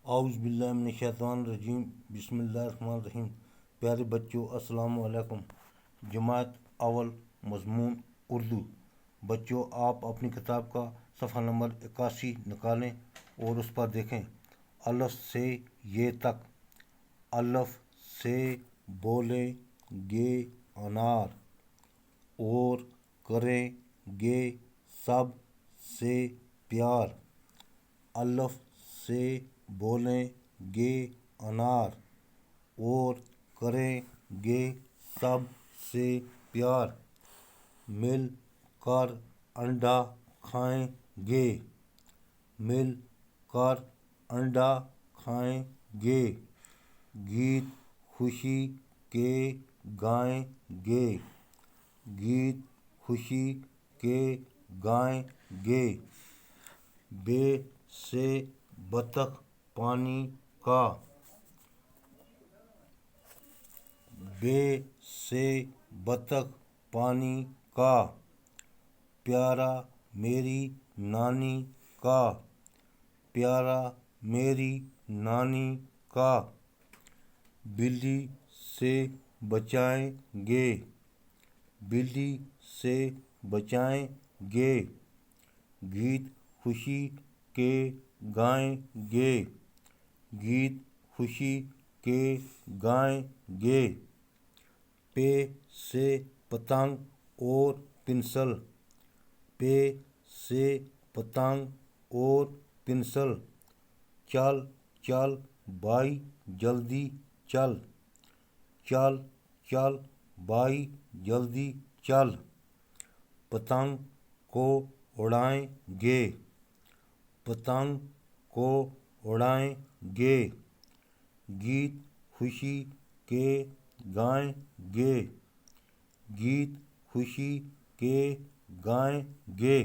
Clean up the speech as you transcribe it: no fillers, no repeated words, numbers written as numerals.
اعوذ باللہ من الشیطان الرجیم، بسم اللہ الرحمن الرحیم۔ پیارے بچوں، السلام علیکم۔ جماعت اول، مضمون اردو۔ بچوں، آپ اپنی کتاب کا صفحہ نمبر 81 نکالیں اور اس پر دیکھیں الف سے یہ تک۔ الف سے بولیں گے انار، اور کریں گے سب سے پیار۔ الف سے بولیں گے انار، اور کریں گے سب سے پیار۔ مل کر انڈا کھائیں گے، مل کر انڈا کھائیں گے۔ گیت خوشی کے گائیں گے، گیت خوشی کے گائیں گے۔ بے سے بطخ پانی کا، بے سے بطخ پانی کا۔ پیارا میری نانی کا، پیارا میری نانی کا۔ بلی سے بچائیں گے، بلی سے بچائیں گے۔ گیت خوشی کے گائیں گے، گیت خوشی کے گائیں گے۔ پے سے پتنگ اور پنسل، پے سے پتنگ اور پنسل۔ چل چل بھائی جلدی چل، چل چل بھائی جلدی چل۔ پتنگ کو اڑائیں گے، پتنگ کو اڑائیں گے۔ گیت خوشی کے گائیں گے، گیت خوشی کے گائیں گے۔